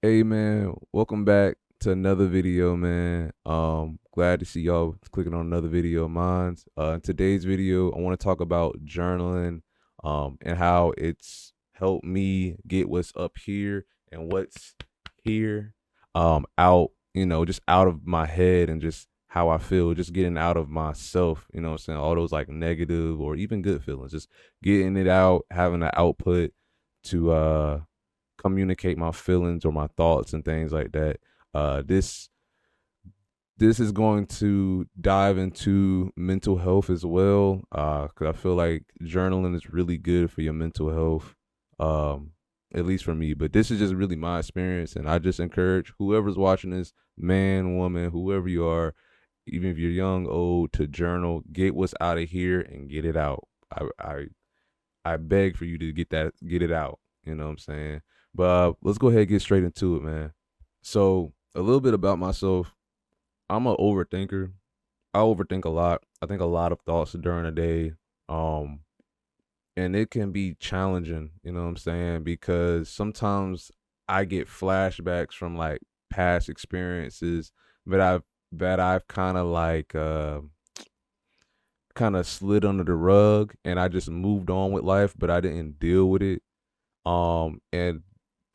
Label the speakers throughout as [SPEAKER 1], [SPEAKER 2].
[SPEAKER 1] Hey man, welcome back to another video, man. Glad to see y'all clicking on another video of mine. In today's video, I want to talk about journaling, and how it's helped me get what's up here and what's here, out, just out of my head and just how I feel, just getting out of myself, what I'm saying? All those like negative or even good feelings, just getting it out, having an output to communicate my feelings or my thoughts and things like that. This is going to dive into mental health as well, because I feel like journaling is really good for your mental health, at least for me. But this is just really my experience, and I just encourage whoever's watching this, man, woman, whoever you are, even if you're young, old, to journal, get what's out of here and get it out. I beg for you to get it out. You know what I'm saying? But let's go ahead and get straight into it, man. So a little bit about myself. I'm an overthinker. I overthink a lot. I think a lot of thoughts during the day. Um, and it can be challenging, you know what I'm saying? Because sometimes I get flashbacks from like past experiences that I've kind of like kind of slid under the rug and I just moved on with life, but I didn't deal with it. And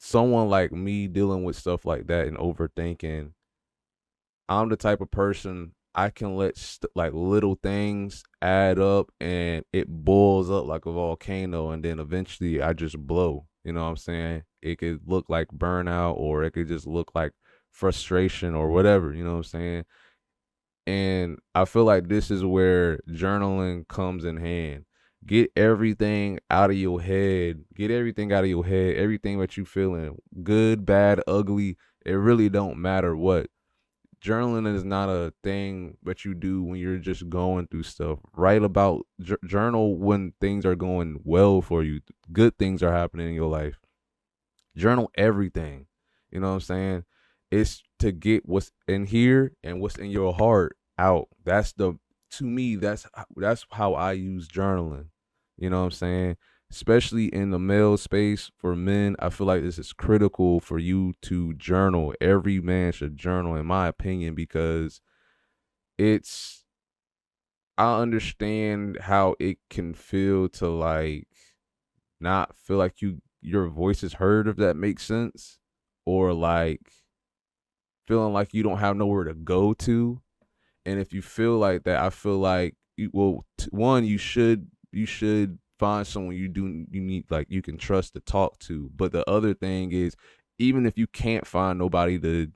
[SPEAKER 1] someone like me dealing with stuff like that and overthinking, I'm the type of person I can let like little things add up and it boils up like a volcano, and then eventually I just blow. You know what I'm saying? It could look like burnout, or it could just look like frustration or whatever. You know what I'm saying? And I feel like this is where journaling comes in hand. Get everything out of your head. Get everything out of your head. Everything that you feeling, good, bad, ugly. It really don't matter what. Journaling is not a thing that you do when you're just going through stuff. Write about journal when things are going well for you. Good things are happening in your life. Journal everything. You know what I'm saying? It's to get what's in here and what's in your heart out. To me, that's how I use journaling. You know what I'm saying? Especially in the male space for men, I feel like this is critical for you to journal. Every man should journal, in my opinion, because it's I understand how it can feel to like not feel like your voice is heard, if that makes sense, or like feeling like you don't have nowhere to go to. And if you feel like that, I feel like one, you should find someone you need, like, you can trust to talk to. But the other thing is, even if you can't find nobody to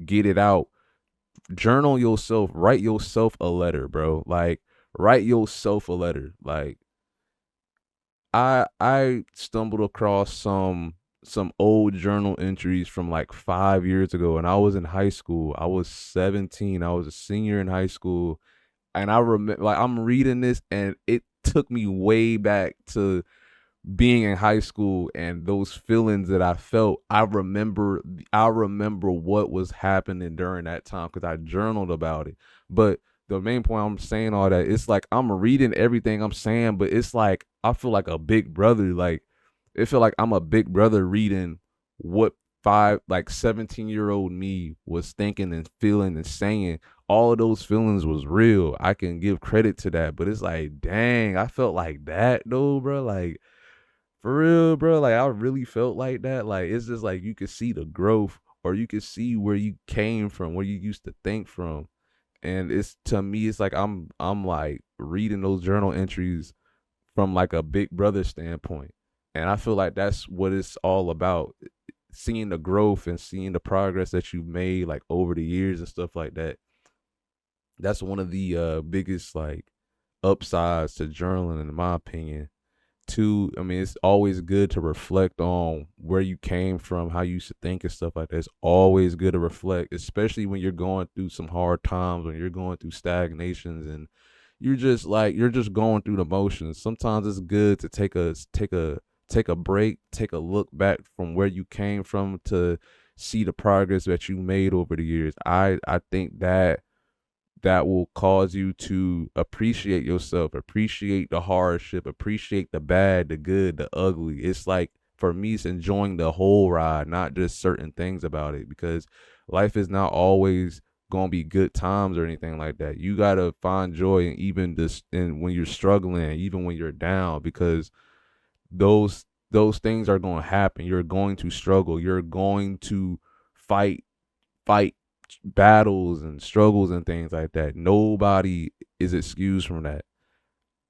[SPEAKER 1] get it out, journal yourself, write yourself a letter, bro. Like, write yourself a letter. Like, I stumbled across some old journal entries from like 5 years ago, and I was in high school. I was 17. I was a senior in high school, and I remember, like, I'm reading this, and it took me way back to being in high school and those feelings that I felt. I remember what was happening during that time because I journaled about it. But the main point I'm saying all that, it's like I'm reading everything I'm saying, but it's like I feel like a big brother. Like, it feel like I'm a big brother reading what 17-year-old me was thinking and feeling and saying. All of those feelings was real. I can give credit to that, but it's like, dang, I felt like that though, bro. Like, for real, bro. Like, I really felt like that. Like, it's just like you could see the growth, or you could see where you came from, where you used to think from. And it's, to me, it's like I'm like reading those journal entries from like a big brother standpoint. And I feel like that's what it's all about. Seeing the growth and seeing the progress that you've made like over the years and stuff like that. That's one of the biggest like upsides to journaling, in my opinion. Two, I mean, it's always good to reflect on where you came from, how you used to think and stuff like that. It's always good to reflect, especially when you're going through some hard times, when you're going through stagnations, and you're just going through the motions. Sometimes it's good to take a break, take a look back from where you came from to see the progress that you made over the years. I think that will cause you to appreciate yourself, appreciate the hardship, appreciate the bad, the good, the ugly. It's like for me, it's enjoying the whole ride, not just certain things about it, because life is not always gonna be good times or anything like that. You gotta find joy in even this, and when you're struggling, even when you're down, because those things are going to happen. You're going to struggle. You're going to fight fight battles and struggles and things like that. Nobody is excused from that.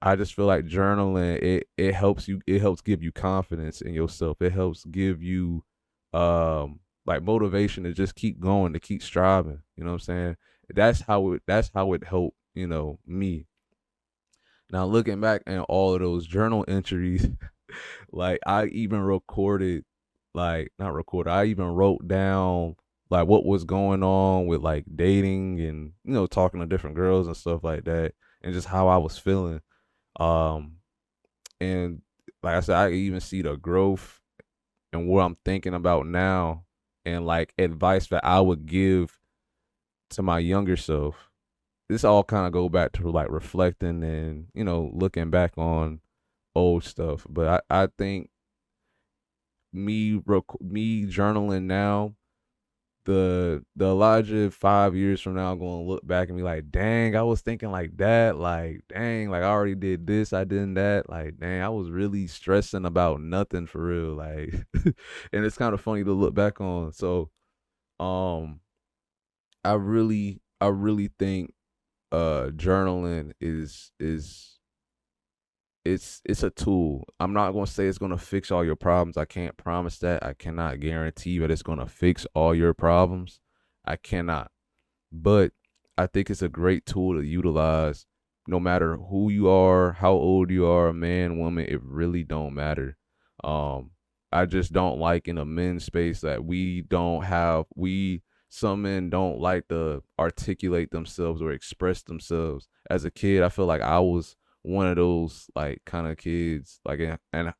[SPEAKER 1] I just feel like journaling, it helps you, it helps give you confidence in yourself. It helps give you like motivation to just keep going, to keep striving. You know what I'm saying? That's how it helped, me. Now looking back at all of those journal entries, like I even recorded, like not recorded, I even wrote down like what was going on with like dating and talking to different girls and stuff like that, and just how I was feeling. Um, and like I said, I even see the growth and what I'm thinking about now, and like advice that I would give to my younger self. This all kind of go back to like reflecting and looking back on old stuff. But I think me journaling now, the Elijah 5 years from now going to look back and be like, dang, I was thinking like that, like dang, like I already did this, I did that, like dang, I was really stressing about nothing for real, like. And it's kind of funny to look back on. So um I really think journaling is it's a tool. I'm not gonna say it's gonna fix all your problems. I can't promise that. I cannot guarantee that it's gonna fix all your problems. I cannot. But I think it's a great tool to utilize no matter who you are, how old you are, man, woman, it really don't matter. Um, I just don't like in a men's space that some men don't like to articulate themselves or express themselves. As a kid, I feel like I was one of those like kind of kids. Like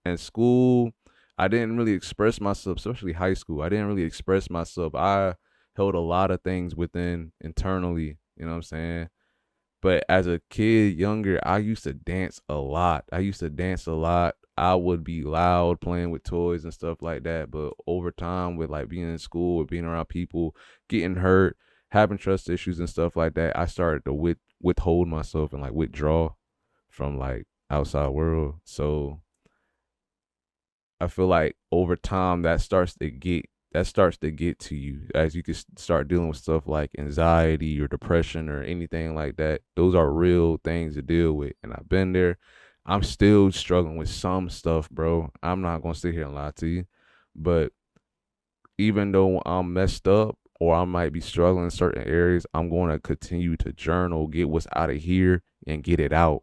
[SPEAKER 1] in school, I didn't really express myself, especially high school. I didn't really express myself. I held a lot of things within internally, you know what I'm saying? But as a kid, younger, I used to dance a lot. I would be loud playing with toys and stuff like that. But over time, with like being in school or being around people, getting hurt, having trust issues and stuff like that, I started to withhold myself and like withdraw from like outside world. So I feel like over time that starts to get to you as you can start dealing with stuff like anxiety or depression or anything like that. Those are real things to deal with, and I've been there. I'm still struggling with some stuff, bro. I'm not gonna sit here and lie to you, but even though I'm messed up or I might be struggling in certain areas, I'm going to continue to journal, get what's out of here, and get it out.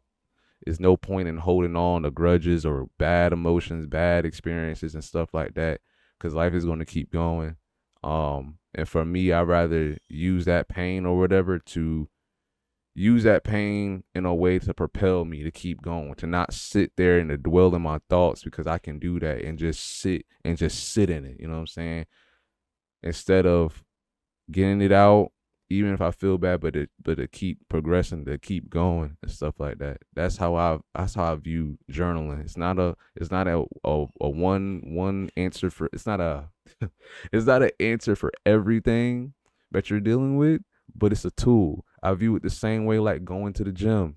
[SPEAKER 1] There's no point in holding on to grudges or bad emotions, bad experiences, and stuff like that, because life is going to keep going. And for me, I'd rather use that pain or whatever to use that pain in a way to propel me to keep going, to not sit there and to dwell in my thoughts, because I can do that and just sit in it. You know what I'm saying? Instead of getting it out, even if I feel bad, but to keep progressing, to keep going and stuff like that. That's how I view journaling. It's not a one answer for it's not a it's not an answer for everything that you're dealing with, but it's a tool. I view it the same way like going to the gym.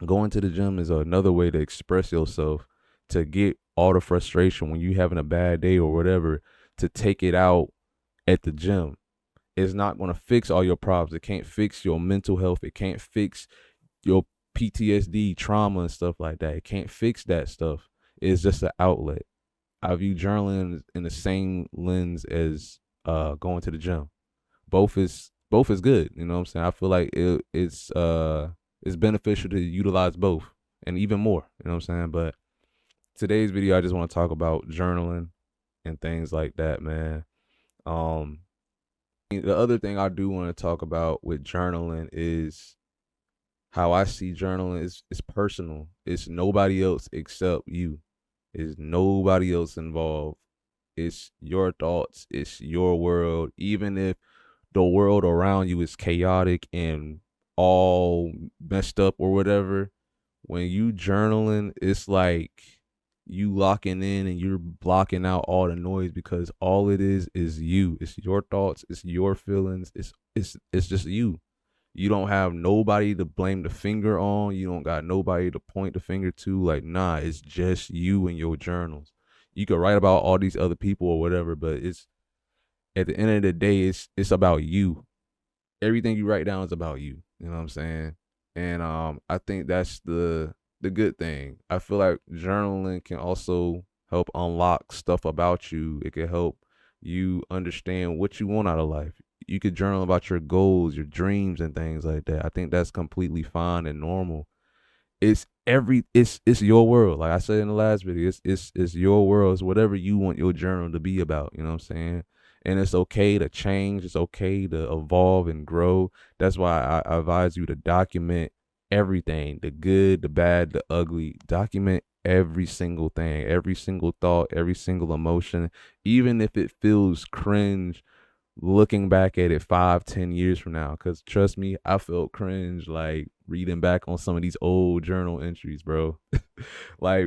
[SPEAKER 1] Going to the gym is another way to express yourself, to get all the frustration when you having a bad day or whatever, to take it out at the gym. It's not going to fix all your problems. It can't fix your mental health. It can't fix your PTSD, trauma, and stuff like that. It can't fix that stuff. It's just an outlet. I view journaling in the same lens as going to the gym. Both is good. You know what I'm saying? I feel like it's beneficial to utilize both and even more. You know what I'm saying? But today's video, I just want to talk about journaling and things like that, man. Um, the other thing I do want to talk about with journaling is how I see journaling is personal. It's nobody else except you. It's nobody else involved. It's your thoughts. It's your world. Even if the world around you is chaotic and all messed up or whatever, when you journaling, it's like you locking in and you're blocking out all the noise, because all it is you. It's your thoughts, it's your feelings, it's just you. You don't have nobody to blame the finger on. You don't got nobody to point the finger to. Like, nah, it's just you and your journals. You could write about all these other people or whatever, but it's at the end of the day, it's about you. Everything you write down is about you. You know what I'm saying? And I think that's the good thing. I feel like journaling can also help unlock stuff about you. It can help you understand what you want out of life. You could journal about your goals, your dreams, and things like that. I think that's completely fine and normal. It's your world. Like I said in the last video, it's your world. It's whatever you want your journal to be about. You know what I'm saying? And it's okay to change. It's okay to evolve and grow. That's why I advise you to document everything, the good, the bad, the ugly. Document every single thing, every single thought, every single emotion, even if it feels cringe looking back at it 5, 10 years from now. Because trust me, I felt cringe like reading back on some of these old journal entries, bro. Like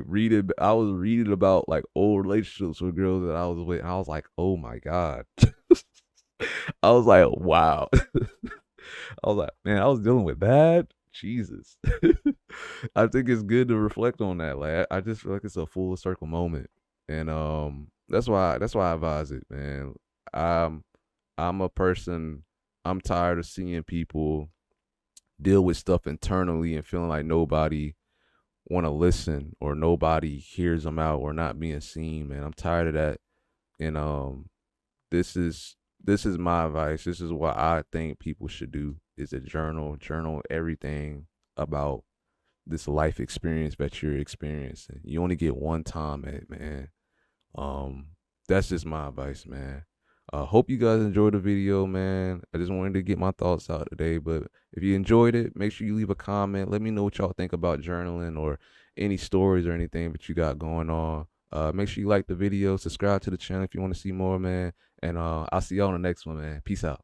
[SPEAKER 1] I was reading about like old relationships with girls that I was with, and I was like, oh my god. I was like, wow. I was like, man, I was dealing with that. Jesus. I think it's good to reflect on that. Like I just feel like it's a full circle moment. And that's why I advise it, man. Um I'm a person, I'm tired of seeing people deal with stuff internally and feeling like nobody want to listen or nobody hears them out or not being seen, man. I'm tired of that. And this is this is my advice. This is what I think people should do, is a journal everything about this life experience that you're experiencing. You only get one time at it, man. Um, that's just my advice, man. Hope you guys enjoyed the video, man. I just wanted to get my thoughts out today. But if you enjoyed it, make sure you leave a comment. Let me know what y'all think about journaling or any stories or anything that you got going on. Make sure you like the video, subscribe to the channel if you want to see more, man. And I'll see y'all on the next one, man. Peace out.